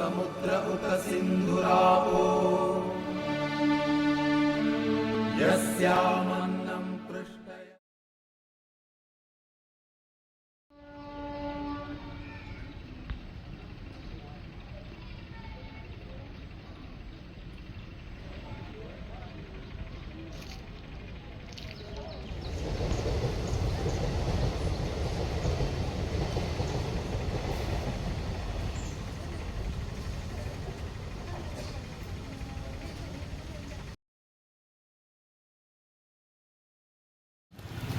समुद्र उत सिन्धुरापो यस्यामन्नं पृष्ठय।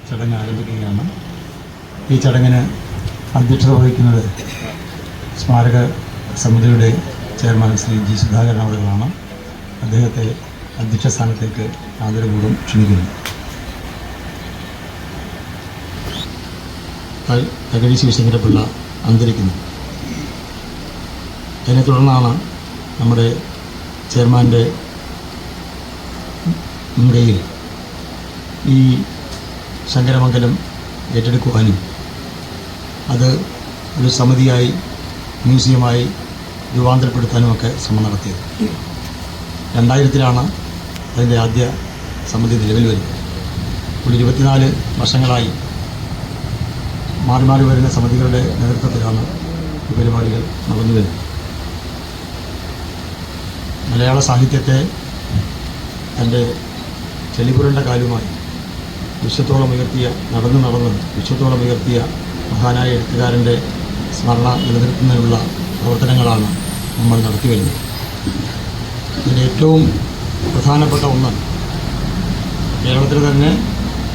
ചടങ്ങ് ആരംഭിക്കുകയാണ്. ഈ ചടങ്ങിന് അധ്യക്ഷത വഹിക്കുന്നത് സ്മാരക സമിതിയുടെ ചെയർമാൻ ശ്രീ ജി സുധാകരൻ അവറുകളാണ്. അദ്ദേഹത്തെ അധ്യക്ഷ സ്ഥാനത്തേക്ക് ആദരപൂർവ്വം ക്ഷണിക്കുന്നു. തകഴി ശിവശങ്കരപിള്ള അന്തരിക്കുന്നു. അതിനെ തുടർന്നാണ് നമ്മുടെ ചെയർമാൻ്റെ മുൻകൈയിൽ ഈ ശങ്കരമംഗലം ഏറ്റെടുക്കുവാനും അത് ഒരു സമിതിയായി മ്യൂസിയമായി രൂപാന്തരപ്പെടുത്താനുമൊക്കെ ശ്രമം നടത്തിയത്. 2000-ലാണ് അതിൻ്റെ ആദ്യ സമിതി നിലവിൽ വരുന്നത്. ഇപ്പോൾ 24 വർഷങ്ങളായി മാറി മാറി വരുന്ന സമിതികളുടെ നേതൃത്വത്തിലാണ് ഈ പരിപാടികൾ നടന്നു വരുന്നത്. മലയാള സാഹിത്യത്തെ തൻ്റെ ചെളിപുരണ്ട കാലുമായി വിശ്വത്തോളം ഉയർത്തിയ വിശ്വത്തോളം ഉയർത്തിയ മഹാനായ എഴുത്തുകാരൻ്റെ സ്മരണ നിലനിർത്തുന്നതിനുള്ള പ്രവർത്തനങ്ങളാണ് നമ്മൾ നടത്തി വരുന്നത്. ഇതിന് ഏറ്റവും പ്രധാനപ്പെട്ട ഒന്ന് കേരളത്തിൽ തന്നെ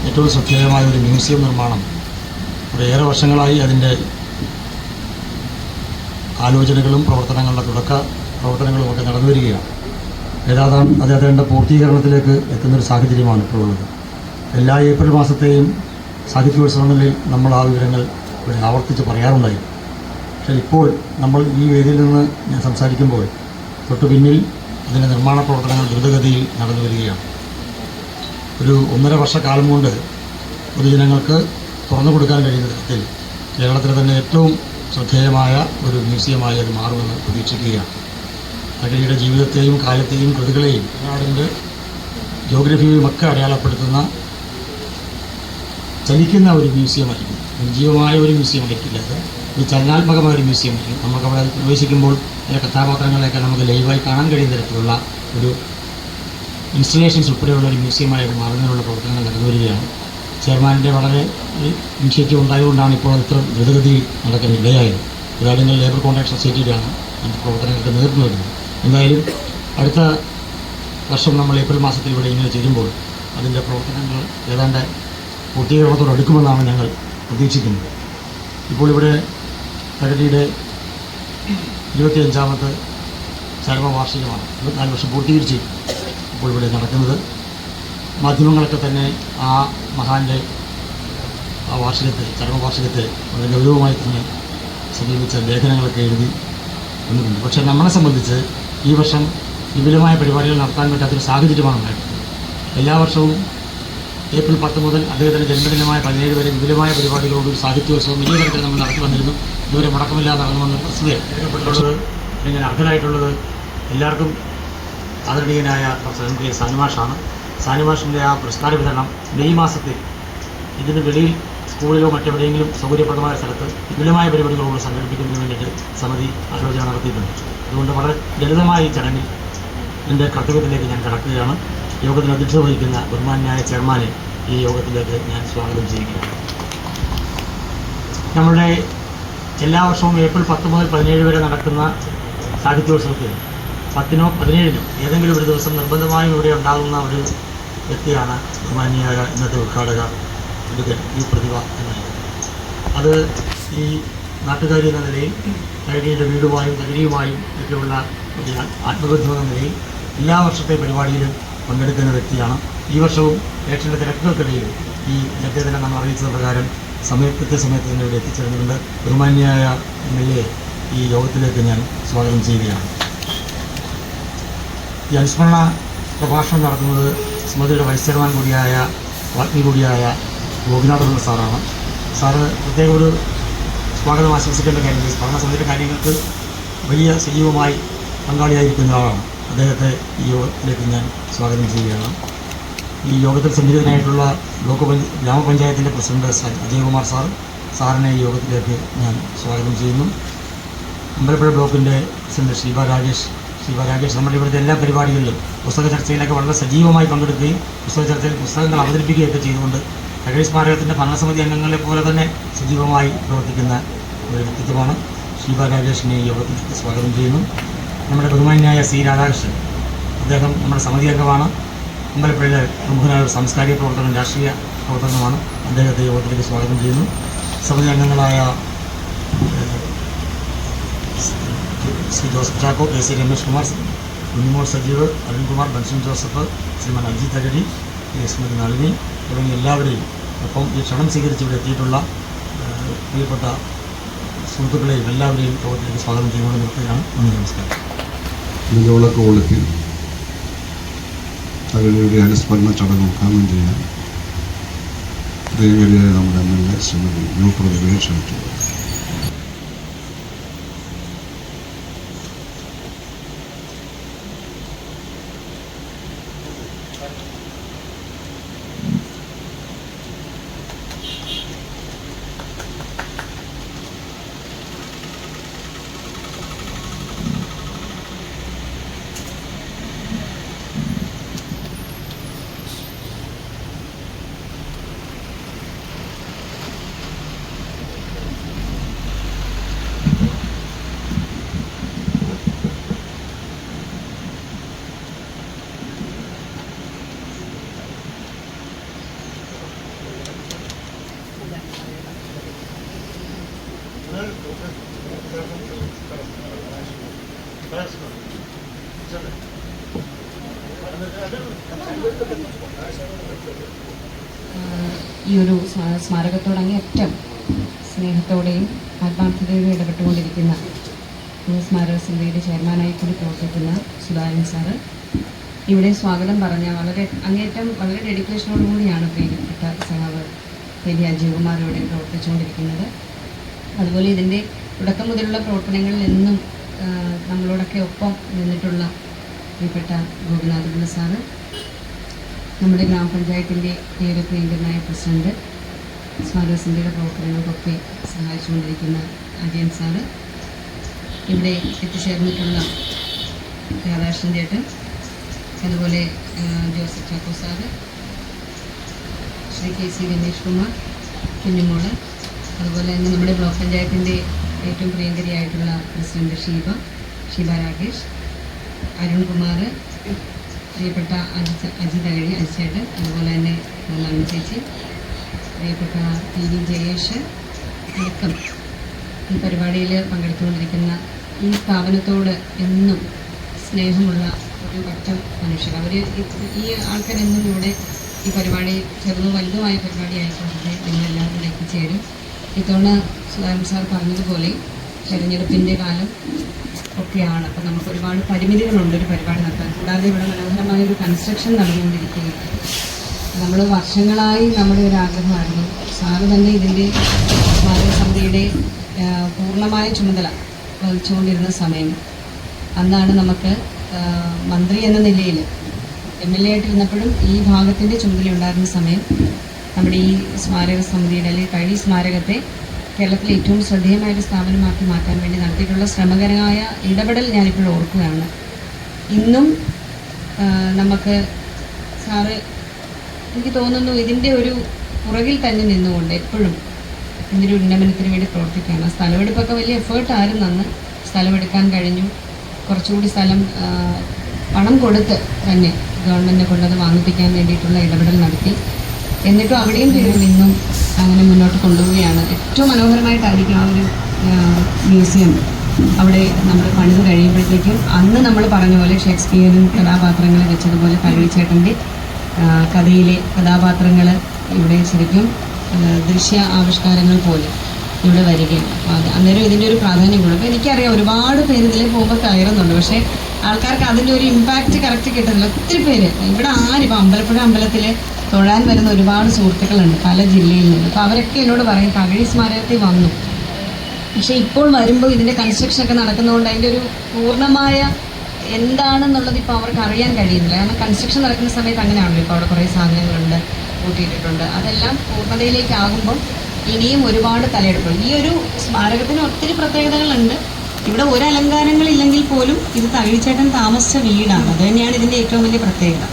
ഏറ്റവും ശ്രദ്ധേയമായ ഒരു മ്യൂസിയം നിർമ്മാണം ഏറെ വർഷങ്ങളായി അതിൻ്റെ ആലോചനകളും പ്രവർത്തനങ്ങളുടെ തുടക്ക പ്രവർത്തനങ്ങളുമൊക്കെ നടന്നു വരികയാണ്. അത് അതിൻ്റെ പൂർത്തീകരണത്തിലേക്ക് എത്തുന്നൊരു സാഹചര്യമാണ് ഇപ്പോൾ ഉള്ളത്. എല്ലാ ഏപ്രിൽ മാസത്തെയും സാഹിത്യോത്സവങ്ങളിൽ നമ്മൾ ആ വിവരങ്ങൾ ഇവിടെ ആവർത്തിച്ച് പറയാറുണ്ടായി. പക്ഷേ ഇപ്പോൾ നമ്മൾ ഈ വേദിയിൽ നിന്ന് ഞാൻ സംസാരിക്കുമ്പോൾ തൊട്ടു പിന്നിൽ അതിൻ്റെ നിർമ്മാണ പ്രവർത്തനങ്ങൾ ദ്രുതഗതിയിൽ നടന്നു വരികയാണ്. ഒരു 1.5 വർഷക്കാലം കൊണ്ട് പൊതുജനങ്ങൾക്ക് തുറന്നു കൊടുക്കാൻ കഴിയുന്ന തരത്തിൽ കേരളത്തിലെ തന്നെ ഏറ്റവും ശ്രദ്ധേയമായ ഒരു മ്യൂസിയമായി അത് മാറുമെന്ന് പ്രതീക്ഷിക്കുകയാണ്. തകഴിയുടെ ജീവിതത്തെയും കാലത്തെയും കൃതികളെയും നാടിൻ്റെ ജോഗ്രഫിയെയും ഒക്കെ അടയാളപ്പെടുത്തുന്ന ചലിക്കുന്ന ഒരു മ്യൂസിയമായിരിക്കും. നിർജീവമായ ഒരു മ്യൂസിയമായിരിക്കില്ല. അത് ഒരു ചലനാത്മകമായ ഒരു മ്യൂസിയമായിരിക്കും. നമുക്കവിടെ പ്രവേശിക്കുമ്പോൾ അതിലെ കഥാപാത്രങ്ങളെയൊക്കെ നമുക്ക് ലൈവായി കാണാൻ കഴിയുന്ന തരത്തിലുള്ള ഒരു ഇൻസ്റ്റലേഷൻസ് ഉൾപ്പെടെയുള്ള ഒരു മ്യൂസിയമായി മാറുന്നതിനുള്ള പ്രവർത്തനങ്ങൾ നടന്നു വരികയാണ്. ചെയർമാൻ്റെ വളരെ ഇനിഷ്യേറ്റീവ് ഉണ്ടായതുകൊണ്ടാണ് ഇപ്പോൾ ഇത്ര ദ്രുതഗതിയിൽ നടക്കാൻ ഇടയായത്. ഇതാണെങ്കിൽ ലേബർ കോൺട്രാക്ട് സൊസൈറ്റിയുടെയാണ് അതിൻ്റെ പ്രവർത്തനങ്ങൾക്ക് നേതൃത്വം നൽകുന്നത്. എന്തായാലും അടുത്ത വർഷം നമ്മൾ ഏപ്രിൽ മാസത്തിൽ ഇവിടെ ഇങ്ങനെ ചേരുമ്പോൾ അതിൻ്റെ പ്രവർത്തനങ്ങൾ ഏതാണ്ട് പൂർത്തീകരണത്തോടടുക്കുമെന്നാണ് ഞങ്ങൾ പ്രതീക്ഷിക്കുന്നത്. ഇപ്പോൾ ഇവിടെ തകഴിയുടെ 25ാമത്തെ ചരമവാർഷികമാണ്. 24 വർഷം പൂർത്തീകരിച്ച് ഇപ്പോൾ ഇവിടെ നടക്കുന്നത്. മാധ്യമങ്ങളൊക്കെ തന്നെ ആ മഹാൻ്റെ ആ ചരമവാർഷികത്തെ വളരെ ഗൗരവമായി തന്നെ സമീപിച്ച ലേഖനങ്ങളൊക്കെ എഴുതി വന്നിട്ടുണ്ട്. പക്ഷേ നമ്മളെ സംബന്ധിച്ച് ഈ വർഷം വിപുലമായ പരിപാടികൾ നടത്താൻ പറ്റാത്തൊരു സാഹചര്യമാണ് ഉണ്ടായിട്ടുള്ളത്. എല്ലാ വർഷവും ഏപ്രിൽ 10 മുതൽ അദ്ദേഹത്തിൻ്റെ ജന്മദിനമായ 17 വരെ വിപുലമായ പരിപാടികളോട് സാഹിത്യോത്സവം വലിയ തരത്തിൽ നമ്മൾ നടത്തി വന്നിരുന്നു. ഇതുവരെ മുടക്കമില്ലാതെ നടന്നുവന്നൊരു പ്രസ്തുതയുള്ളത് ഇങ്ങനെ അർഹനായിട്ടുള്ളത് എല്ലാവർക്കും ആദരണീയനായ പ്രൊഫസർ എം കെ സാനുമാഷാണ്. സാനുമാഷിൻ്റെ ആ പുരസ്കാര വിതരണം മെയ് മാസത്തിൽ ഇതിന് വെളിയിൽ സ്കൂളിലോ മറ്റെവിടെയെങ്കിലും സൗകര്യപ്രദമായ സ്ഥലത്ത് വിപുലമായ പരിപാടികളോട് സംഘടിപ്പിക്കുന്നതിന് വേണ്ടിയിട്ട് സമിതി ആലോചന നടത്തിയിട്ടുണ്ട്. അതുകൊണ്ട് വളരെ ലളിതമായ ഈ ചടങ്ങിൽ എൻ്റെ കർത്തവ്യത്തിലേക്ക് ഞാൻ കടക്കുകയാണ്. യോഗത്തിന് അധ്യക്ഷത വഹിക്കുന്ന ബഹുമാന്യായ ചെയർമാനെ ഈ യോഗത്തിലേക്ക് ഞാൻ സ്വാഗതം ചെയ്യുകയാണ്. നമ്മുടെ എല്ലാ വർഷവും ഏപ്രിൽ 10 മുതൽ 17 വരെ നടക്കുന്ന സാഹിത്യോത്സവത്തിൽ 10-നോ 17-നോ ഏതെങ്കിലും ഒരു ദിവസം നിർബന്ധമായും ഇവിടെ ഉണ്ടാകുന്ന ഒരു വ്യക്തിയാണ് ബഹുമാന്യായ ഇന്നത്തെ ഉദ്ഘാടക ഈ പ്രതിഭ എന്നുള്ളത്. അത് ഈ നാട്ടുകാരി എന്ന നിലയിൽ തകഴിയുടെ വീടുമായും തകഴിയുമായും ഒക്കെയുള്ള ആത്മബന്ധം എന്ന നിലയിൽ എല്ലാ വർഷത്തെ പരിപാടിയിലും പങ്കെടുക്കുന്ന വ്യക്തിയാണ്. ഈ വർഷവും ഇലക്ഷൻ്റെ തിരക്കുകൾക്കിടയിൽ ഈ നേരത്തെ തന്നെ നമ്മൾ അറിയിച്ചത് പ്രകാരം കൃത്യസമയത്ത് തന്നെ ഇവിടെ എത്തിച്ചേർന്നുകൊണ്ട് ബഹുമാന്യായ MLA ഈ യോഗത്തിലേക്ക് ഞാൻ സ്വാഗതം ചെയ്യുകയാണ്. ഈ അനുസ്മരണ പ്രഭാഷണം നടത്തുന്നത് സമിതിയുടെ വൈസ് ചെയർമാൻ കൂടിയായ വാഗ്മി കൂടിയായ ഗോപിനാഥൻ സാറാണ്. സാറ് പ്രത്യേക ഒരു സ്വാഗതം ആശംസിക്കേണ്ട കാര്യം ഭരണസമിതിയുടെ കാര്യങ്ങൾക്ക് വലിയ സജീവമായി പങ്കാളിയായിരിക്കുന്ന ആളാണ്. അദ്ദേഹത്തെ ഈ യോഗത്തിലേക്ക് ഞാൻ സ്വാഗതം ചെയ്യുകയാണ്. ഈ യോഗത്തിൽ സന്നിഹിതനായിട്ടുള്ള ഗ്രാമപഞ്ചായത്തിൻ്റെ പ്രസിഡന്റ് അജയകുമാർ സാറിനെ ഈ യോഗത്തിലേക്ക് ഞാൻ സ്വാഗതം ചെയ്യുന്നു. അമ്പലപ്പുഴ ബ്ലോക്കിൻ്റെ പ്രസിഡന്റ് ഷീബ രാജേഷ് നമ്മുടെ ഇവിടുത്തെ എല്ലാ പരിപാടികളിലും പുസ്തക ചർച്ചയിലൊക്കെ വളരെ സജീവമായി പങ്കെടുക്കുകയും പുസ്തക ചർച്ചയിൽ പുസ്തകങ്ങൾ അവതരിപ്പിക്കുകയൊക്കെ ചെയ്തുകൊണ്ട് തകഴി സ്മാരകത്തിൻ്റെ ഭരണസമിതി അംഗങ്ങളെ പോലെ തന്നെ സജീവമായി പ്രവർത്തിക്കുന്ന ഒരു വ്യക്തിത്വമാണ്. ഷീബ രാജേഷിനെ ഈ യോഗത്തിലേക്ക് സ്വാഗതം ചെയ്യുന്നു. നമ്മുടെ ബഹുമാന്യായ സി രാധാകൃഷ്ണൻ, അദ്ദേഹം നമ്മുടെ സമിതി അംഗമാണ്. അമ്പലപ്പുഴയിലെ പ്രമുഖനായ ഒരു സാംസ്കാരിക പ്രവർത്തനം, രാഷ്ട്രീയ പ്രവർത്തനമാണ്. അദ്ദേഹത്തെ യോഗത്തിലേക്ക് സ്വാഗതം ചെയ്യുന്നു. സമിതി അംഗങ്ങളായ Shri Joseph Chacko, K C Ramesh Kumar, Kunjumol Sajeev, Arunkumar, Benson Joseph, Shriman Ajith Thakazhi, Shrimati Nalini തുടങ്ങിയ എല്ലാവരെയും, ഒപ്പം ഈ ക്ഷണം സ്വീകരിച്ച് ഇവിടെ എത്തിയിട്ടുള്ള പ്രിയപ്പെട്ട സുഹൃത്തുക്കളെയും എല്ലാവരെയും യോഗത്തിലേക്ക് സ്വാഗതം ചെയ്യുന്നത് നിർത്തുകയാണ്. നന്ദി, നമസ്കാരം. നിലവിളക്ക് കൊളുത്തി തകഴിയുടെ അനുസ്മരണ ചടങ്ങ് ഉദ്ഘാടനം ചെയ്യാൻ പ്രിയങ്കരിയായ നമ്മുടെ MLA ശ്രീമതി യു പ്രതിഭയെ ക്ഷണിച്ചു. ഈ ഒരു സ്മാരകത്തോട് അങ്ങേയറ്റം സ്നേഹത്തോടെയും ആത്മാർത്ഥതയോടെ ഇടപെട്ടുകൊണ്ടിരിക്കുന്ന സ്മാരക സമിതിയുടെ ചെയർമാനായി കൂടി പ്രവർത്തിക്കുന്ന സുധാകരൻ സാറ് ഇവിടെ സ്വാഗതം പറഞ്ഞ അങ്ങേയറ്റം വളരെ ഡെഡിക്കേഷനോടുകൂടിയാണ് പ്രിയപ്പെട്ട സഹാവ് വലിയ അജയകുമാർ ഇവിടെ പ്രവർത്തിച്ചുകൊണ്ടിരിക്കുന്നത്. അതുപോലെ ഇതിൻ്റെ തുടക്കം മുതലുള്ള പ്രവർത്തനങ്ങളിൽ എന്നും നമ്മളോടൊക്കെ ഒപ്പം നിന്നിട്ടുള്ള പ്രിയപ്പെട്ട ഗോപിനാഥപിള്ള സാറ്, നമ്മുടെ ഗ്രാമപഞ്ചായത്തിൻ്റെ ഏറെ പ്രിയങ്കരനായ പ്രസിഡന്റ്, സ്മാരക സമിതിയുടെ പ്രവർത്തനങ്ങൾക്കൊക്കെ സഹായിച്ചുകൊണ്ടിരിക്കുന്ന അജയൻ സാറ്, ഇവിടെ എത്തിച്ചേർന്നിട്ടുള്ള രാധാകൃഷ്ണൻ ചേട്ടൻ, അതുപോലെ Joseph Chacko sir, Shri K C Ramesh Kumar, Kunjumol, അതുപോലെ തന്നെ നമ്മുടെ ബ്ലോക്ക് പഞ്ചായത്തിൻ്റെ ഏറ്റവും പ്രിയങ്കരിയായിട്ടുള്ള പ്രസിഡന്റ് ഷീബ രാകേഷ്, അരുൺകുമാർ, പ്രിയപ്പെട്ട അജിത് തകഴി അജിച്ചേട്ടൻ, അതുപോലെ തന്നെ നളിനി ചേച്ചി, പ്രിയപ്പെട്ട TV ജയേഷ് അടക്കം ഈ പരിപാടിയിൽ പങ്കെടുത്തുകൊണ്ടിരിക്കുന്ന ഈ സ്ഥാപനത്തോട് എന്നും സ്നേഹമുള്ള ഒരു പറ്റം മനുഷ്യർ. ഈ ആൾക്കാരെന്നും ഇവിടെ ഈ പരിപാടി ചെറുതും വലുതുമായ പരിപാടി ആയിക്കൊണ്ടേ നിങ്ങളെല്ലാവരും ഇവിടെ എത്തിച്ചേരും. ഇത്തവണ സുധാകരൻ സാർ പറഞ്ഞതുപോലെ തെരഞ്ഞെടുപ്പിൻ്റെ കാലം ഒക്കെയാണ്. അപ്പോൾ നമുക്ക് ഒരുപാട് പരിമിതികളുണ്ട് ഒരു പരിപാടി നടത്താൻ. കൂടാതെ ഇവിടെ മനോഹരമായൊരു കൺസ്ട്രക്ഷൻ നടന്നുകൊണ്ടിരിക്കുകയാണ്. നമ്മൾ വർഷങ്ങളായി നമ്മുടെ ഒരു ആഗ്രഹമായിരുന്നു. സാറ് തന്നെ ഇതിൻ്റെ സ്മാരക സമിതിയുടെ പൂർണ്ണമായ ചുമതല വഹിച്ചുകൊണ്ടിരുന്ന സമയം, അന്നാണ് നമുക്ക് മന്ത്രി എന്ന നിലയിൽ MLA ആയിട്ടിരുന്നപ്പോഴും ഈ ഭാഗത്തിൻ്റെ ചുമതല ഉണ്ടായിരുന്ന സമയം നമ്മുടെ ഈ സ്മാരക സമിതിയുടെ അല്ലെങ്കിൽ തകഴി സ്മാരകത്തെ കേരളത്തിലെ ഏറ്റവും ശ്രദ്ധേയമായൊരു സ്ഥാപനമാക്കി മാറ്റാൻ വേണ്ടി നടത്തിയിട്ടുള്ള ശ്രമകരമായ ഇടപെടൽ ഞാനിപ്പോൾ ഓർക്കുകയാണ്. ഇന്നും നമുക്ക് സാറ്, എനിക്ക് തോന്നുന്നു ഇതിൻ്റെ ഒരു പുറകിൽ തന്നെ നിന്നുകൊണ്ട് എപ്പോഴും ഇതിൻ്റെ ഉന്നമനത്തിന് വേണ്ടി പ്രവർത്തിക്കുകയാണ്. സ്ഥലമെടുപ്പൊക്കെ വലിയ എഫേർട്ടായിരുന്നു അന്ന്. സ്ഥലമെടുക്കാൻ കഴിഞ്ഞു. കുറച്ചുകൂടി സ്ഥലം പണം കൊടുത്ത് തന്നെ ഗവൺമെൻറ്റിനെ കൊണ്ടത് വാങ്ങിപ്പിക്കാൻ വേണ്ടിയിട്ടുള്ള ഇടപെടൽ നടത്തി. എന്നിട്ടും അവിടെയും ഇന്നും അങ്ങനെ മുന്നോട്ട് കൊണ്ടുപോവുകയാണ്. ഏറ്റവും മനോഹരമായിട്ടായിരിക്കും ആ ഒരു മ്യൂസിയം അവിടെ നമ്മൾ പണിത് കഴിയുമ്പോഴത്തേക്കും അന്ന് നമ്മൾ പറഞ്ഞ പോലെ ഷേക്സ്പിയറിൻ കഥാപാത്രങ്ങളെ വെച്ചതുപോലെ തകഴിച്ചേട്ടൻ്റെ കഥയിലെ കഥാപാത്രങ്ങൾ ഇവിടെ ശരിക്കും ദൃശ്യ ആവിഷ്കാരങ്ങൾ പോലെ ഇവിടെ വരികയാണ്. അപ്പോൾ അന്നേരം ഇതിൻ്റെ ഒരു പ്രാധാന്യം കൂടും. അപ്പോൾ എനിക്കറിയാം ഒരുപാട് പേര് ഇതിൽ പോകുമ്പോൾ കയറുന്നുണ്ട്, പക്ഷേ ആൾക്കാർക്ക് അതിൻ്റെ ഒരു ഇമ്പാക്റ്റ് കറക്റ്റ് കിട്ടുന്നില്ല. ഒത്തിരി പേര് ഇവിടെ ആരിപ്പോൾ അമ്പലപ്പുഴ അമ്പലത്തിൽ തൊഴാൻ വരുന്ന ഒരുപാട് സുഹൃത്തുക്കളുണ്ട് പല ജില്ലയിൽ നിന്ന്. അപ്പോൾ അവരൊക്കെ എന്നോട് പറയും തകഴി സ്മാരകത്തിൽ വന്നു, പക്ഷേ ഇപ്പോൾ വരുമ്പോൾ ഇതിൻ്റെ കൺസ്ട്രക്ഷനൊക്കെ നടക്കുന്നതുകൊണ്ട് അതിൻ്റെ ഒരു പൂർണ്ണമായ എന്താണെന്നുള്ളത് ഇപ്പോൾ അവർക്ക് അറിയാൻ കഴിയുന്നില്ല. കാരണം കൺസ്ട്രക്ഷൻ നടക്കുന്ന സമയത്ത് അങ്ങനെയാണല്ലോ. ഇപ്പോൾ അവിടെ കുറേ സാധനങ്ങളുണ്ട്, കൂട്ടിയിട്ടിട്ടുണ്ട്. അതെല്ലാം പൂർണ്ണതയിലേക്കാകുമ്പം ഇനിയും ഒരുപാട് തലയെടുക്കും. ഈ ഒരു സ്മാരകത്തിന് ഒത്തിരി പ്രത്യേകതകളുണ്ട്. ഇവിടെ ഒരു അലങ്കാരങ്ങളില്ലെങ്കിൽ പോലും ഇത് തകഴിച്ചേട്ടൻ താമസിച്ച വീടാണ്. അത് തന്നെയാണ് ഇതിൻ്റെ ഏറ്റവും വലിയ പ്രത്യേകത.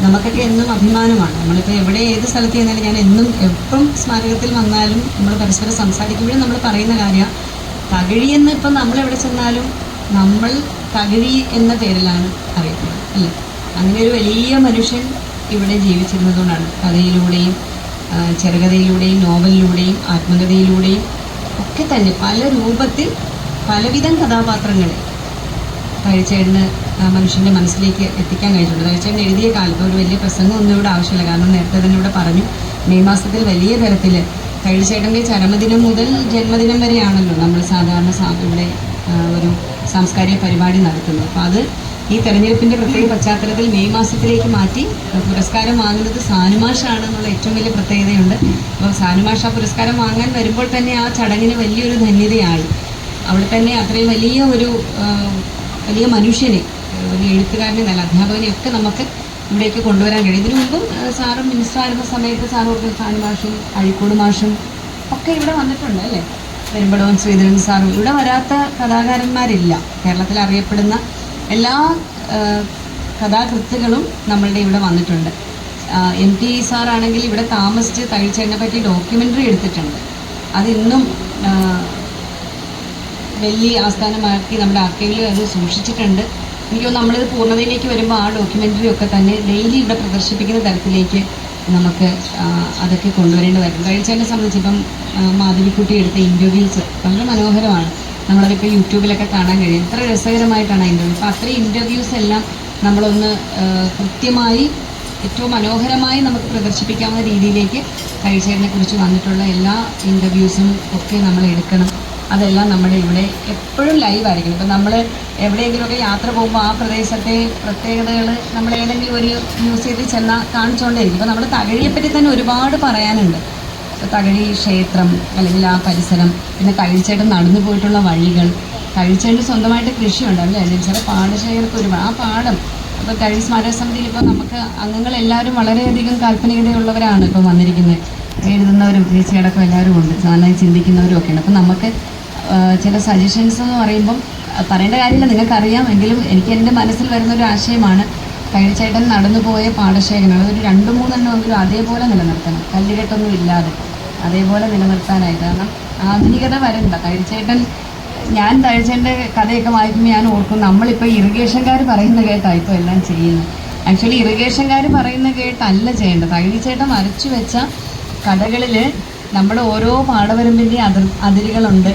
നമുക്കൊക്കെ എന്നും അഭിമാനമാണ്. നമ്മളിപ്പോൾ എവിടെ ഏത് സ്ഥലത്ത് ചെന്നാലും ഞാൻ എന്നും എപ്പം സ്മാരകത്തിൽ വന്നാലും നമ്മൾ പരസ്പരം സംസാരിക്കുമ്പോഴും നമ്മൾ പറയുന്ന കാര്യം തകഴിയെന്ന് ഇപ്പം നമ്മളെവിടെ ചെന്നാലും നമ്മൾ തകഴി എന്ന പേരിലാണ് അറിയപ്പെടുന്നത് അല്ലേ. അങ്ങനെ ഒരു വലിയ മനുഷ്യൻ ഇവിടെ ജീവിച്ചിരുന്നതുകൊണ്ടാണ് കഥയിലൂടെയും ചെറുകഥയിലൂടെയും നോവലിലൂടെയും ആത്മകഥയിലൂടെയും ഒക്കെ തന്നെ പല രൂപത്തിൽ പലവിധം കഥാപാത്രങ്ങളെ തകഴിച്ചേട്ടന് മനുഷ്യൻ്റെ മനസ്സിലേക്ക് എത്തിക്കാൻ കഴിഞ്ഞിട്ടുണ്ട്. തകഴിച്ചേട്ടൻ എഴുതിയ കാലത്ത് ഒരു വലിയ പ്രസംഗം ഒന്നും ഇവിടെ ആവശ്യമില്ല. കാരണം നേരത്തെ തന്നെ ഇവിടെ പറഞ്ഞു, മെയ് മാസത്തിൽ വലിയ തരത്തിൽ തകഴിച്ചേട്ടൻ്റെ ചരമദിനം മുതൽ ജന്മദിനം വരെയാണല്ലോ നമ്മൾ സാധാരണ ഇവിടെ ഒരു സാംസ്കാരിക പരിപാടി നടത്തുന്നത്. അപ്പോൾ അത് ഈ തെരഞ്ഞെടുപ്പിൻ്റെ പ്രത്യേക പശ്ചാത്തലത്തിൽ മെയ് മാസത്തിലേക്ക് മാറ്റി പുരസ്കാരം വാങ്ങുന്നത് സാനുമാഷാണെന്നുള്ള ഏറ്റവും വലിയ പ്രത്യേകതയുണ്ട്. അപ്പോൾ സാനുമാഷ പുരസ്കാരം വാങ്ങാൻ വരുമ്പോൾ തന്നെ ആ ചടങ്ങിന് വലിയൊരു ധന്യതയായി. അവിടെ തന്നെ അത്രയും വലിയ മനുഷ്യനെ, വലിയ എഴുത്തുകാരനെ, നല്ല അധ്യാപകനെ ഒക്കെ നമുക്ക് ഇവിടേക്ക് കൊണ്ടുവരാൻ കഴിയും. ഇതിനു മുമ്പും സാറും മിനിസ്റ്റർ ആയിരുന്ന സമയത്ത് സാറും സാനുമാഷും അഴീക്കോട് മാഷും ഒക്കെ ഇവിടെ വന്നിട്ടുണ്ട് അല്ലേ. പെരുമ്പടവൻ ശ്രീധരൻ സാറും. ഇവിടെ വരാത്ത കഥാകാരന്മാരില്ല. കേരളത്തിൽ അറിയപ്പെടുന്ന എല്ലാ കഥാകൃത്തുക്കളും നമ്മളുടെ ഇവിടെ വന്നിട്ടുണ്ട്. MP സാറാണെങ്കിൽ ഇവിടെ താമസിച്ച് തകഴിച്ചേട്ടനെ പറ്റി ഡോക്യുമെൻ്ററി എടുത്തിട്ടുണ്ട്. അതിന്നും ഡൽഹി ആസ്ഥാനമാക്കി നമ്മുടെ ആർക്കൈവിൽ അത് സൂക്ഷിച്ചിട്ടുണ്ട്. എനിക്ക് തോന്നുന്നു നമ്മളിത് പൂർണ്ണതയിലേക്ക് വരുമ്പോൾ ആ ഡോക്യുമെൻ്ററി ഒക്കെ തന്നെ ഡെയിലി ഇവിടെ പ്രദർശിപ്പിക്കുന്ന തരത്തിലേക്ക് നമുക്ക് അതൊക്കെ കൊണ്ടുവരേണ്ടി വരും. തകഴിച്ചേട്ടനെ സംബന്ധിച്ച് ഇപ്പം മാധവിക്കുട്ടി എടുത്ത ഇൻ്റർവ്യൂസ് വളരെ മനോഹരമാണ്. നമ്മളതിപ്പോൾ യൂട്യൂബിലൊക്കെ കാണാൻ കഴിയും. എത്ര രസകരമായിട്ടാണ് ആ ഇൻ്റർവ്യൂ. അപ്പോൾ അത്രയും ഇൻ്റർവ്യൂസ് എല്ലാം നമ്മളൊന്ന് കൃത്യമായി ഏറ്റവും മനോഹരമായി നമുക്ക് പ്രദർശിപ്പിക്കാവുന്ന രീതിയിലേക്ക് തകഴിച്ചേട്ടനെ കുറിച്ച് വന്നിട്ടുള്ള എല്ലാ ഇൻ്റർവ്യൂസും ഒക്കെ നമ്മൾ എടുക്കണം. അതെല്ലാം നമ്മുടെ ഇവിടെ എപ്പോഴും ലൈവായിരിക്കും. ഇപ്പം നമ്മൾ എവിടെയെങ്കിലുമൊക്കെ യാത്ര പോകുമ്പോൾ ആ പ്രദേശത്തെ പ്രത്യേകതകൾ നമ്മൾ ഏതെങ്കിലും ഒരു മ്യൂസിയത്തിൽ ചെന്നാൽ കാണിച്ചുകൊണ്ടേയിരിക്കും. ഇപ്പോൾ നമ്മുടെ തകഴിയെപ്പറ്റി തന്നെ ഒരുപാട് പറയാനുണ്ട്. തകഴി ക്ഷേത്രം അല്ലെങ്കിൽ ആ പരിസരം, പിന്നെ തകഴിച്ചേട്ടൻ നടന്നു പോയിട്ടുള്ള വഴികൾ, തകഴിച്ചേട്ടന് സ്വന്തമായിട്ട് കൃഷിയുണ്ട് അല്ലേ. ചില പാടശേഖരത്തിൽ ഒരുപാട് ആ പാടം. അപ്പോൾ തകഴി സ്മാരക സമിതിയിൽ ഇപ്പോൾ നമുക്ക് അംഗങ്ങളെല്ലാവരും വളരെയധികം കാൽപ്പനികതയുള്ളവരാണ് ഇപ്പോൾ വന്നിരിക്കുന്നത്. എഴുതുന്നവരും ചേച്ചിയടക്കം എല്ലാവരും ഉണ്ട്, നന്നായി ചിന്തിക്കുന്നവരും ഒക്കെ ഉണ്ട്. അപ്പോൾ നമുക്ക് ചില സജഷൻസ് എന്ന് പറയുമ്പം പറയേണ്ട കാര്യമില്ല, നിങ്ങൾക്കറിയാം. എങ്കിലും എനിക്ക് എൻ്റെ മനസ്സിൽ വരുന്നൊരു ആശയമാണ് തകഴിച്ചേട്ടൻ നടന്നു പോയ പാടശേഖരം ഒരു 2-3 എണ്ണമെങ്കിലും അതേപോലെ നിലനിർത്തണം. കല്ലുകെട്ടൊന്നും ഇല്ലാതെ അതേപോലെ നിലനിർത്താനായിട്ട്. കാരണം ആധുനികത വരണ്ട. ഞാൻ തകഴിച്ചേട്ടൻ്റെ കഥയൊക്കെ വായിക്കുമ്പോൾ ഞാൻ ഓർക്കും, നമ്മളിപ്പോൾ ഇറിഗേഷൻകാർ പറയുന്ന കേട്ടാണ് ഇപ്പോൾ എല്ലാം ചെയ്യുന്നത്. ആക്ച്വലി ഇറിഗേഷൻകാർ പറയുന്ന കേട്ടല്ല ചെയ്യേണ്ടത്. തകഴിച്ചേട്ടൻ വരച്ചു വെച്ച കഥകളിൽ നമ്മുടെ ഓരോ പാടവരമ്പിൻ്റെ അതിരുകളുണ്ട്,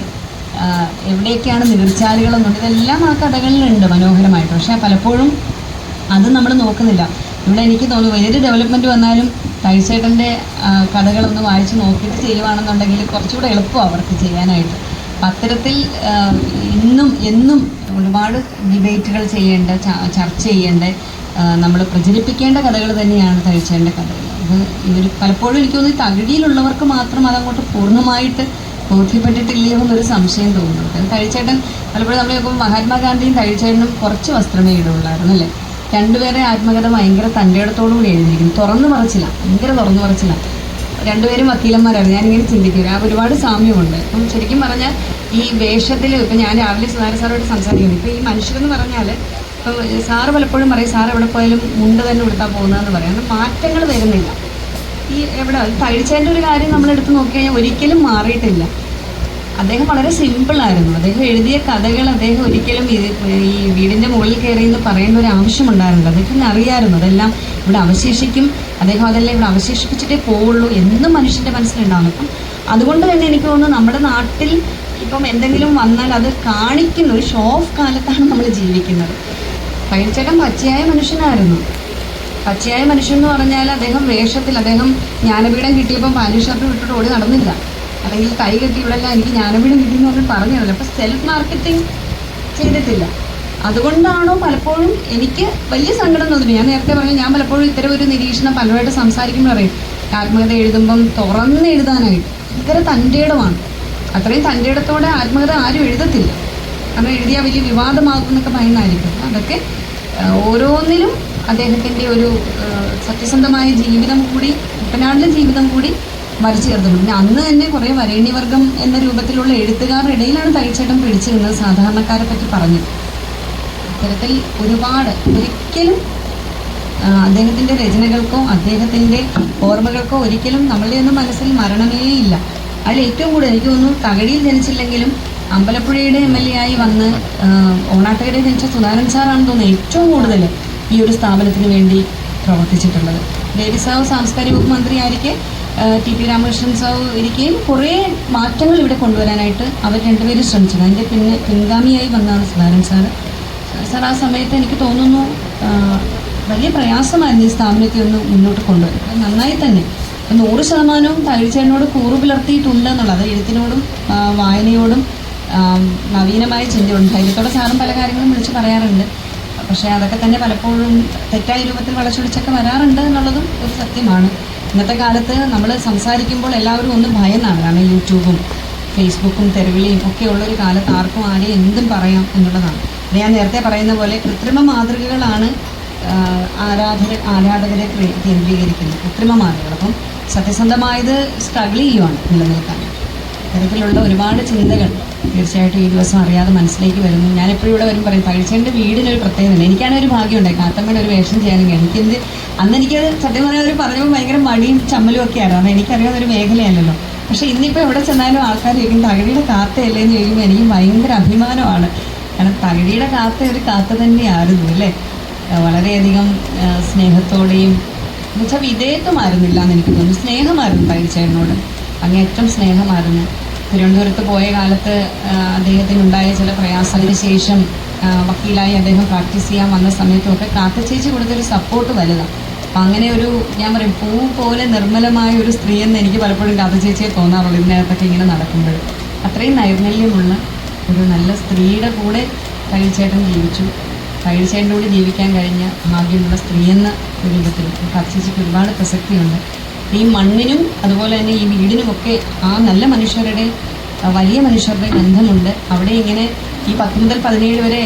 എവിടെയൊക്കെയാണ് നീർച്ചാലുകളെന്നുണ്ട്. ഇതെല്ലാം ആ കഥകളിലുണ്ട് മനോഹരമായിട്ട്. പക്ഷേ പലപ്പോഴും അത് നമ്മൾ നോക്കുന്നില്ല. ഇവിടെ എനിക്ക് തോന്നുന്നു വലിയൊരു ഡെവലപ്മെൻറ്റ് വന്നാലും തകഴിച്ചേട്ടൻ്റെ കഥകളൊന്ന് വായിച്ച് നോക്കിയിട്ട് ചെയ്യുവാണെന്നുണ്ടെങ്കിൽ കുറച്ചുകൂടെ എളുപ്പമാണ് അവർക്ക് ചെയ്യാനായിട്ട്. അത്തരത്തിൽ എന്നും ഒരുപാട് ഡിബേറ്റുകൾ ചെയ്യേണ്ട, ചർച്ച ചെയ്യേണ്ട, നമ്മൾ പ്രചരിപ്പിക്കേണ്ട കഥകൾ തന്നെയാണ് തകഴിച്ചേട്ടൻ്റെ കഥകൾ. അത് ഇവർ പലപ്പോഴും എനിക്ക് തോന്നുന്നു തകഴിയിലുള്ളവർക്ക് മാത്രം അതങ്ങോട്ട് പൂർണ്ണമായിട്ട് ബോധ്യപ്പെട്ടിട്ടില്ലയോ എന്നൊരു സംശയം തോന്നുന്നുണ്ട്. തകഴിച്ചേട്ടൻ പലപ്പോഴും നമ്മൾ നോക്കുമ്പോൾ മഹാത്മാഗാന്ധിയും തകഴിച്ചേട്ടനും കുറച്ച് വസ്ത്രമേ ഇടുള്ളായിരുന്നു അല്ലേ. രണ്ടുപേരെ ആത്മകഥ ഭയങ്കര തൻ്റെയിടത്തോടു കൂടി എഴുതിയിരിക്കുന്നു. ഭയങ്കര തുറന്നു പറച്ചില്ല. രണ്ടുപേരും വക്കീലന്മാരായിരുന്നു. ഞാനിങ്ങനെ ചിന്തിക്കുക, ആ ഒരുപാട് സാമ്യമുണ്ട്. അപ്പം ശരിക്കും പറഞ്ഞാൽ ഈ വേഷത്തിൽ ഇപ്പം ഞാൻ രാവിലെ സുധാകരൻ സാറോട് സംസാരിക്കുന്നു. ഇപ്പോൾ ഈ മനുഷ്യരെന്ന് പറഞ്ഞാൽ ഇപ്പം സാറ് പലപ്പോഴും പറയും, സാർ എവിടെ പോയാലും മുണ്ട് തന്നെ കൊടുത്താൽ പോകുന്നതെന്ന് പറയാം. മാറ്റങ്ങൾ വരുന്നില്ല. ഈ തകഴിച്ചേട്ടൻ്റെ ഒരു കാര്യം നമ്മളെടുത്ത് നോക്കി കഴിഞ്ഞാൽ ഒരിക്കലും മാറിയിട്ടില്ല. അദ്ദേഹം വളരെ സിമ്പിളായിരുന്നു. അദ്ദേഹം എഴുതിയ കഥകൾ അദ്ദേഹം ഒരിക്കലും ഈ വീടിൻ്റെ മുകളിൽ കയറി എന്ന് പറയേണ്ട ഒരു ആവശ്യമുണ്ടായിരുന്നില്ല. അദ്ദേഹത്തിന് അറിയാമായിരുന്നു അതെല്ലാം ഇവിടെ അവശേഷിക്കും, അദ്ദേഹം അതെല്ലാം ഇവിടെ അവശേഷിപ്പിച്ചിട്ടേ പോവുള്ളൂ എന്നും മനുഷ്യൻ്റെ മനസ്സിലുണ്ടാകുന്നു. അപ്പം അതുകൊണ്ട് തന്നെ എനിക്ക് തോന്നുന്നു നമ്മുടെ നാട്ടിൽ ഇപ്പം എന്തെങ്കിലും വന്നാൽ അത് കാണിക്കുന്ന ഒരു ഷോ ഓഫ് കാലത്താണ് നമ്മൾ ജീവിക്കുന്നത്. തകഴിച്ചേട്ടൻ പച്ചയായ മനുഷ്യനായിരുന്നു. പച്ചയായ മനുഷ്യൻ എന്ന് പറഞ്ഞാൽ അദ്ദേഹം വേഷത്തിൽ, അദ്ദേഹം ജ്ഞാനപീഠം കിട്ടിയപ്പം പാൻറ് ഷർട്ട് വിട്ടിട്ട് ഓടി നടന്നില്ല. അല്ലെങ്കിൽ കൈ കെട്ടി ഇവിടെല്ലാം എനിക്ക് ജ്ഞാനപീഠം കിട്ടിയെന്ന് പറഞ്ഞ് പറഞ്ഞതല്ല. അപ്പോൾ സെൽഫ് മാർക്കറ്റിംഗ് ചെയ്തിട്ടില്ല. അതുകൊണ്ടാണോ പലപ്പോഴും എനിക്ക് വലിയ സങ്കടം തോന്നുന്നു. ഞാൻ നേരത്തെ പറഞ്ഞു, ഞാൻ പലപ്പോഴും ഇത്തരം ഒരു നിരീക്ഷണം പലരുമായിട്ട് സംസാരിക്കുമ്പോൾ പറയും, ആത്മകഥ എഴുതുമ്പം തുറന്ന് എഴുതാനായിട്ട് ഭയങ്കര തൻ്റെയിടമാണ്. അത്രയും തൻ്റെ ഇടത്തോടെ ആത്മകഥ ആരും എഴുതത്തില്ല, കാരണം എഴുതിയാൽ വലിയ വിവാദമാകുമെന്നൊക്കെ ഭയന്നായിരിക്കും. അതൊക്കെ ഓരോന്നിലും അദ്ദേഹത്തിൻ്റെ ഒരു സത്യസന്ധമായ ജീവിതം കൂടി, കുട്ടനാടിലെ ജീവിതം കൂടി വരച്ചു ചേർത്തിട്ടുണ്ട്. പിന്നെ അന്ന് തന്നെ കുറേ വരേണ്യവർഗം എന്ന രൂപത്തിലുള്ള എഴുത്തുകാരുടെ ഇടയിലാണ് തയ്ച്ചേട്ടൻ പിടിച്ചു നിന്നത് സാധാരണക്കാരെ പറ്റി പറഞ്ഞു. അത്തരത്തിൽ ഒരുപാട്, ഒരിക്കലും അദ്ദേഹത്തിൻ്റെ രചനകൾക്കോ അദ്ദേഹത്തിൻ്റെ ഓർമ്മകൾക്കോ ഒരിക്കലും നമ്മളുടെ ഒന്നും മനസ്സിൽ മരണമേ ഇല്ല. അതിൽ ഏറ്റവും കൂടുതൽ എനിക്ക് തോന്നുന്നു തകഴിയിൽ ജനിച്ചില്ലെങ്കിലും അമ്പലപ്പുഴയുടെ MLA ആയി വന്ന് ഓണാട്ടുകരയിൽ ജനിച്ച സുധാകരൻ സാറാണെന്ന് തോന്നുന്നു ഏറ്റവും കൂടുതൽ ഈ ഒരു സ്ഥാപനത്തിന് വേണ്ടി പ്രവർത്തിച്ചിട്ടുള്ളത്. ദേവി സാഹു സാംസ്കാരിക വകുപ്പ് മന്ത്രിയായിരിക്കെ TP രാമകൃഷ്ണൻ സാഹു ഇരിക്കുകയും കുറേ മാറ്റങ്ങൾ ഇവിടെ കൊണ്ടുവരാനായിട്ട് അവർ രണ്ടുപേരും ശ്രമിച്ചത്. അതിൻ്റെ പിൻഗാമിയായി വന്നതാണ് സുധാകരൻ സാർ. സാർ ആ സമയത്ത് എനിക്ക് തോന്നുന്നു വലിയ പ്രയാസമായിരുന്നു ഈ സ്ഥാപനത്തെ ഒന്ന് മുന്നോട്ട് കൊണ്ടുവരും. നന്നായി തന്നെ 100% തകഴിച്ചേട്ടനോട് കൂറു പുലർത്തിയിട്ടുണ്ട് എന്നുള്ളത്. എഴുത്തിനോടും വായനയോടും നവീനമായ ചിന്തയോടും ധൈര്യത്തോടെ സാറും പല കാര്യങ്ങളും വിളിച്ച് പറയാറുണ്ട്. പക്ഷേ അതൊക്കെ തന്നെ പലപ്പോഴും തെറ്റായ രൂപത്തിൽ വളച്ചൊടിച്ചൊക്കെ വരാറുണ്ട് എന്നുള്ളതും ഒരു സത്യമാണ്. ഇന്നത്തെ കാലത്ത് നമ്മൾ സംസാരിക്കുമ്പോൾ എല്ലാവരും ഒന്ന് ഭയന്നാണ്, കാരണം യൂട്യൂബും ഫേസ്ബുക്കും തെരുവിളിയും ഒക്കെ ഉള്ളൊരു കാലത്ത് ആർക്കും ആരെയും എന്തും പറയാം എന്നുള്ളതാണ്. ഞാൻ നേരത്തെ പറയുന്ന പോലെ കൃത്രിമ മാതൃകകളാണ് ആരാധകരെ കേന്ദ്രീകരിക്കുന്നത്, കൃത്രിമ മാതൃകകൾ. അപ്പം സത്യസന്ധമായത് സ്ട്രഗിൾ ചെയ്യുവാണ് നിലനിൽക്കാൻ. ഇത്തരത്തിലുള്ള ഒരുപാട് ചിന്തകൾ തീർച്ചയായിട്ടും ഈ ദിവസം അറിയാതെ മനസ്സിലേക്ക് വരുന്നു. ഞാൻ എപ്പോഴും ഇവിടെ വരും പറയും തകഴിച്ചേൻ്റെ വീടിനൊരു പ്രത്യേകതയുണ്ട്. എനിക്കാണ് ഒരു ഭാഗ്യമുണ്ടായി കാത്തമ്മയുടെ ഒരു വേഷം ചെയ്യാനും കഴിയും. അന്ന് എനിക്കത് സത്യം പറഞ്ഞാൽ അവർ പറഞ്ഞപ്പോൾ ഭയങ്കര മടിയും ചമ്മലും ഒക്കെ ആയിരുന്നു, കാരണം എനിക്കറിയാവുന്ന ഒരു മേഖലയല്ലല്ലോ. പക്ഷേ ഇന്നിപ്പോൾ എവിടെ ചെന്നാലും ആൾക്കാർ ചോദിക്കും തകഴിയുടെ കാത്തയല്ലേ എന്ന് ചോദിക്കുമ്പോൾ എനിക്ക് ഭയങ്കര അഭിമാനമാണ്. കാരണം തകഴിയുടെ കാത്ത ഒരു കാത്ത തന്നെയായിരുന്നു അല്ലേ. വളരെയധികം സ്നേഹത്തോടെയും എന്നുവെച്ചാൽ വിധേയത്വമായിരുന്നില്ല എന്ന് എനിക്ക് തോന്നുന്നു, സ്നേഹമായിരുന്നു തകഴിച്ചേട്ടനോട്, അങ്ങേയറ്റം സ്നേഹമായിരുന്നു. തിരുവനന്തപുരത്ത് പോയ കാലത്ത് അദ്ദേഹത്തിനുണ്ടായ ചില പ്രയാസത്തിന് ശേഷം വക്കീലായി അദ്ദേഹം പ്രാക്ടീസ് ചെയ്യാൻ വന്ന സമയത്തുമൊക്കെ കാത്ത ചേച്ചി കൊടുത്തൊരു സപ്പോർട്ട് വലുതാണ്. അപ്പം അങ്ങനെ ഒരു ഞാൻ പറയും പൂ പോലെ നിർമ്മലമായ ഒരു സ്ത്രീ എന്ന് എനിക്ക് പലപ്പോഴും കാത്ത ചേച്ചിയെ തോന്നാറുള്ളൂ ഇതിനകത്തൊക്കെ ഇങ്ങനെ നടക്കുമ്പോൾ. അത്രയും നൈർമല്യമുള്ള ഒരു നല്ല സ്ത്രീയുടെ കൂടെ തകഴിച്ചേട്ടൻ ജീവിച്ചു. തകഴിച്ചേട്ടൻ്റെ കൂടെ ജീവിക്കാൻ കഴിഞ്ഞ ഭാഗ്യമുള്ള സ്ത്രീയെന്ന രൂപത്തിൽ കാത്ത ചേച്ചിക്ക് ഒരുപാട് പ്രസക്തിയുണ്ട്. ഈ മണ്ണിനും അതുപോലെ തന്നെ ഈ വീടിനുമൊക്കെ ആ നല്ല മനുഷ്യരുടെ, വലിയ മനുഷ്യരുടെ ഗന്ധമുണ്ട്. അവിടെ ഇങ്ങനെ ഈ 10 മുതൽ 17 വരെ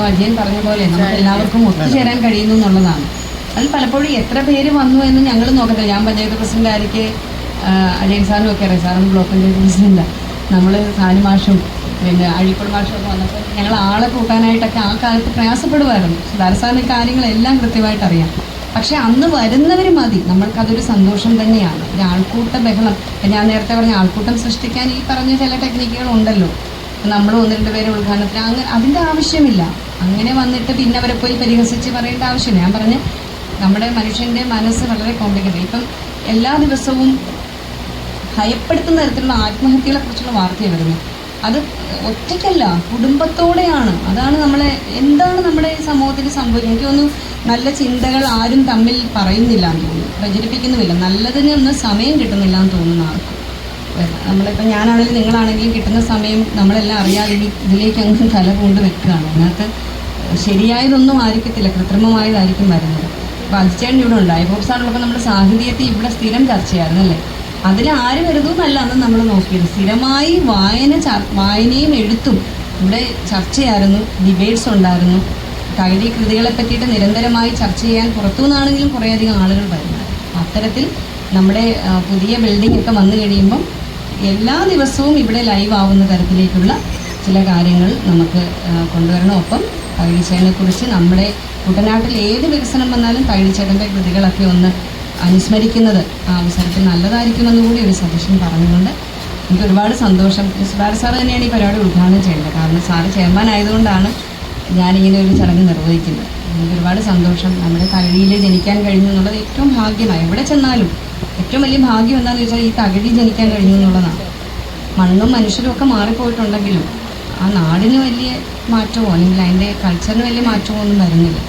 അജയൻ പറഞ്ഞ പോലെ നമുക്ക് എല്ലാവർക്കും ഒത്തുചേരാൻ കഴിയുന്നു എന്നുള്ളതാണ്. അതിൽ പലപ്പോഴും എത്ര പേര് വന്നു എന്ന് ഞങ്ങൾ നോക്കത്തില്ല. ഞാൻ പഞ്ചായത്ത് പ്രസിഡന്റ് ആയിരിക്കെ അജയൻ സാറിനും ഒക്കെ അറിയാം, സാറിന് ബ്ലോക്ക് പഞ്ചായത്ത് പ്രസിഡന്റ്. നമ്മൾ സാനുമാഷും പിന്നെ അഴീക്കോട് മാഷും ഒക്കെ വന്നപ്പോൾ ഞങ്ങൾ ആളെ കൂട്ടാനായിട്ടൊക്കെ ആ കാലത്ത് പ്രയാസപ്പെടുമായിരുന്നു. സുധാകരൻ സാറിന് കാര്യങ്ങളെല്ലാം കൃത്യമായിട്ട് അറിയാം. പക്ഷെ അന്ന് വരുന്നവർ മതി, നമ്മൾക്കതൊരു സന്തോഷം തന്നെയാണ്. ഒരു ആൾക്കൂട്ട ബഹളം, ഞാൻ നേരത്തെ പറഞ്ഞ ആൾക്കൂട്ടം സൃഷ്ടിക്കാൻ ഈ പറഞ്ഞ ചില ടെക്നിക്കുകളുണ്ടല്ലോ. നമ്മൾ 1-2 പേരെ ഉദ്ഘാടനത്തിന് അങ്ങനെ അതിൻ്റെ ആവശ്യമില്ല. അങ്ങനെ വന്നിട്ട് പിന്നെ അവരെ പോയി പരിഹസിച്ച് പറയേണ്ട ആവശ്യമില്ല. ഞാൻ പറഞ്ഞ് നമ്മുടെ മനുഷ്യൻ്റെ മനസ്സ് വളരെ കോംപ്ലിക്കേറ്റഡ്. ഇപ്പം എല്ലാ ദിവസവും ഭയപ്പെടുത്തുന്ന തരത്തിലുള്ള ആത്മഹത്യകളെക്കുറിച്ചുള്ള വാർത്തയാണ് വരുന്നത്. അത് ഒറ്റയ്ക്കല്ല, കുടുംബത്തോടെയാണ്. അതാണ് എന്താണ് നമ്മുടെ സമൂഹത്തിൽ സംഭവിക്കുന്നത്. എനിക്ക് തോന്നുന്നു നല്ല ചിന്തകൾ ആരും തമ്മിൽ പറയുന്നില്ല എന്ന് തോന്നുന്നു, പ്രചരിപ്പിക്കുന്നുമില്ല. നല്ലതിനൊന്നും സമയം കിട്ടുന്നില്ല എന്ന് തോന്നുന്നു ആർക്കും. നമ്മളിപ്പോൾ ഞാനാണെങ്കിലും നിങ്ങളാണെങ്കിലും കിട്ടുന്ന സമയം നമ്മളെല്ലാം അറിയാതെ ഇതിലേക്ക് അങ്ങ് തല കൊണ്ട് വെക്കുകയാണ്. അതിനകത്ത് ശരിയായതൊന്നും ആയിരിക്കത്തില്ല, കൃത്രിമമായതായിരിക്കും വരുന്നത്. അപ്പോൾ അജിച്ചേട്ടൻ ഇവിടെ ഉണ്ടായി ബോക്സാണുള്ളപ്പോൾ നമ്മുടെ സാഹിത്യത്തിൽ ഇവിടെ സ്ഥിരം ചർച്ചയായിരുന്നു അല്ലേ. അതിൽ ആര് വരുന്നല്ല അന്ന് നമ്മൾ നോക്കിയത്. സ്ഥിരമായി വായനയും എഴുത്തും ഇവിടെ ചർച്ചയായിരുന്നു, ഡിബേറ്റ്സ് ഉണ്ടായിരുന്നു. തകഴി കൃതികളെ പറ്റിയിട്ട് നിരന്തരമായി ചർച്ച ചെയ്യാൻ പുറത്തുനിന്നാണെങ്കിലും കുറേയധികം ആളുകൾ വരുന്നത്. അത്തരത്തിൽ നമ്മുടെ പുതിയ ബിൽഡിംഗ് ഒക്കെ വന്നു കഴിയുമ്പം എല്ലാ ദിവസവും ഇവിടെ ലൈവ് ആവുന്ന തരത്തിലേക്കുള്ള ചില കാര്യങ്ങൾ നമുക്ക് കൊണ്ടുവരണം. ഒപ്പം തകഴിച്ചേട്ടനെക്കുറിച്ച് നമ്മുടെ കുട്ടനാട്ടിൽ ഏത് വികസനം വന്നാലും തകഴിച്ചേട്ടൻ്റെ കൃതികളൊക്കെ ഒന്ന് അനുസ്മരിക്കുന്നത് ആ അവസരത്തിൽ നല്ലതായിരിക്കുമെന്ന് കൂടി ഒരു സജഷൻ പറഞ്ഞുകൊണ്ട് എനിക്ക് ഒരുപാട് സന്തോഷം. സുധാകരൻ സാർ തന്നെയാണ് ഈ പരിപാടി ഉദ്ഘാടനം ചെയ്യേണ്ടത്. കാരണം സാറ് ചെയർമാൻ ആയതുകൊണ്ടാണ് ഞാനിങ്ങനെ ഒരു ചടങ്ങ് നിർവഹിക്കുന്നത്. എനിക്ക് ഒരുപാട് സന്തോഷം. നമ്മുടെ തകഴിയിൽ ജനിക്കാൻ കഴിഞ്ഞു എന്നുള്ളത് ഏറ്റവും ഭാഗ്യമായി. എവിടെ ചെന്നാലും ഏറ്റവും വലിയ ഭാഗ്യം എന്താണെന്ന് വെച്ചാൽ ഈ തകഴി ജനിക്കാൻ കഴിഞ്ഞു എന്നുള്ളതാണ്. മണ്ണും മനുഷ്യരും ഒക്കെ മാറിപ്പോയിട്ടുണ്ടെങ്കിലും ആ നാടിന് വലിയ മാറ്റമോ അല്ലെങ്കിൽ അതിൻ്റെ കൾച്ചറിന് വലിയ മാറ്റമോ ഒന്നും വരുന്നില്ല.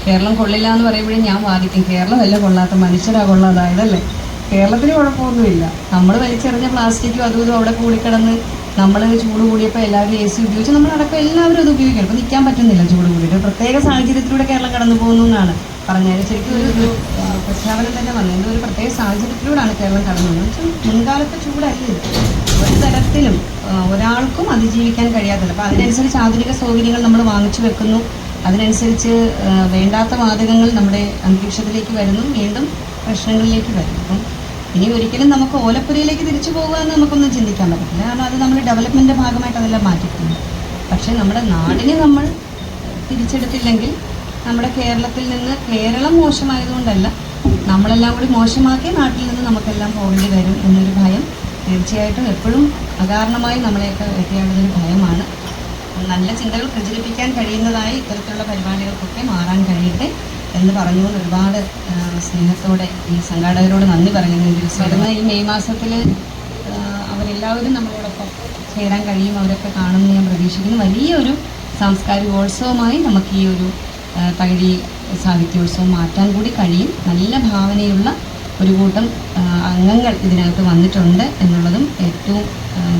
കേരളം കൊള്ളില്ല എന്ന് പറയുമ്പോഴേ ഞാൻ വാദിക്കും കേരളമല്ല കൊള്ളാത്ത, മനുഷ്യരാ കൊള്ളാതായതല്ലേ. കേരളത്തിന് കുഴപ്പമൊന്നുമില്ല. നമ്മൾ വലിച്ചെറിഞ്ഞ പ്ലാസ്റ്റിക്കും അതും ഇതും അവിടെ കൂടിക്കിടന്ന് നമ്മൾ ചൂട് കൂടിയപ്പോൾ എല്ലാവരും AC ഉപയോഗിച്ച് നമ്മളടക്കം എല്ലാവരും അത് ഉപയോഗിക്കണം. അപ്പോൾ നിൽക്കാൻ പറ്റുന്നില്ല ചൂട് കൂടിയിട്ട്. പ്രത്യേക സാഹചര്യത്തിലൂടെ കേരളം കടന്നു പോകുന്നു എന്നാണ് പറഞ്ഞാൽ. ശരിക്കും ഒരു പ്രഖ്യാപനം തന്നെ വന്നു. എന്തോ ഒരു പ്രത്യേക സാഹചര്യത്തിലൂടെയാണ് കേരളം കടന്നു വന്നത്. വെച്ചാൽ മുൻകാലത്തെ ചൂടല്ല ഇത്. ഒരു തരത്തിലും ഒരാൾക്കും അതിജീവിക്കാൻ കഴിയാത്തത്. അപ്പോൾ അതിനനുസരിച്ച് ആധുനിക സൗകര്യങ്ങൾ നമ്മൾ വാങ്ങിച്ചു വെക്കുന്നു, അതിനനുസരിച്ച് വേണ്ടാത്ത വാതകങ്ങൾ നമ്മുടെ അന്തരീക്ഷത്തിലേക്ക് വരുന്നു, വീണ്ടും പ്രശ്നങ്ങളിലേക്ക് വരുന്നു. അപ്പം ഇനി ഒരിക്കലും നമുക്ക് ഓലപ്പുരയിലേക്ക് തിരിച്ചു പോകുക എന്ന് നമുക്കൊന്നും ചിന്തിക്കാൻ പറ്റത്തില്ല. കാരണം അത് നമ്മൾ ഡെവലപ്മെൻറ്റിൻ്റെ ഭാഗമായിട്ട് അതെല്ലാം മാറ്റിയിട്ടുണ്ട്. പക്ഷേ നമ്മുടെ നാടിനെ നമ്മൾ തിരിച്ചെടുത്തില്ലെങ്കിൽ നമ്മുടെ കേരളത്തിൽ നിന്ന് കേരളം മോശമായതുകൊണ്ടല്ല, നമ്മളെല്ലാം കൂടി മോശമാക്കി നാട്ടിൽ നിന്ന് നമുക്കെല്ലാം പോകേണ്ടി വരും എന്നൊരു ഭയം തീർച്ചയായിട്ടും എപ്പോഴും അകാരണമായി നമ്മളെയൊക്കെ വേട്ടയാടുന്നൊരു ഭയമാണ്. നല്ല ചിന്തകൾ പ്രചരിപ്പിക്കാൻ കഴിയുന്നതായി ഇത്തരത്തിലുള്ള പരിപാടികൾക്കൊക്കെ മാറാൻ കഴിയട്ടെ എന്ന് പറഞ്ഞുകൊണ്ട് ഒരുപാട് സ്നേഹത്തോടെ ഈ സംഘാടകരോട് നന്ദി പറയുന്നു. വരുന്ന ഈ മെയ് മാസത്തിൽ അവരെല്ലാവരും നമ്മളോടൊപ്പം ചേരാൻ കഴിയും, അവരൊക്കെ കാണുമെന്ന് ഞാൻ പ്രതീക്ഷിക്കുന്നു. വലിയൊരു സാംസ്കാരികോത്സവമായി നമുക്ക് ഈ ഒരു തകഴി സാഹിത്യോത്സവം മാറ്റാൻ കൂടി കഴിയും. നല്ല ഭാവനയുള്ള ഒരു കൂട്ടം അംഗങ്ങൾ ഇതിനകത്ത് വന്നിട്ടുണ്ട് എന്നുള്ളതും ഏറ്റവും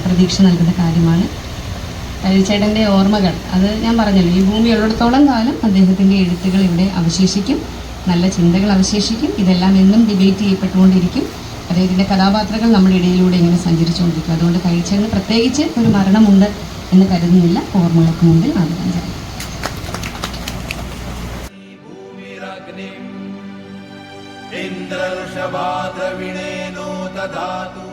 പ്രതീക്ഷ നൽകുന്ന കാര്യമാണ്. തകഴിച്ചേട്ടൻ്റെ ഓർമ്മകൾ, അത് ഞാൻ പറഞ്ഞല്ലോ, ഈ ഭൂമി ഉള്ളിടത്തോളം കാലം അദ്ദേഹത്തിൻ്റെ എഴുത്തുകൾ ഇവിടെ അവശേഷിക്കും, നല്ല ചിന്തകൾ അവശേഷിക്കും. ഇതെല്ലാം എന്നും ഡിബേറ്റ് ചെയ്യപ്പെട്ടുകൊണ്ടിരിക്കും. അദ്ദേഹത്തിൻ്റെ കഥാപാത്രങ്ങൾ നമ്മുടെ ഇടയിലൂടെ ഇങ്ങനെ സഞ്ചരിച്ചുകൊണ്ടിരിക്കും. അതുകൊണ്ട് തകഴിച്ചേട്ടന് പ്രത്യേകിച്ച് ഒരു മരണമുണ്ട് എന്ന് കരുതുന്നില്ല. ഓർമ്മകൾക്ക് മുമ്പിൽ ആദരാഞ്ജലി. इन्द्रर्षभाद्रविणेनो दधातु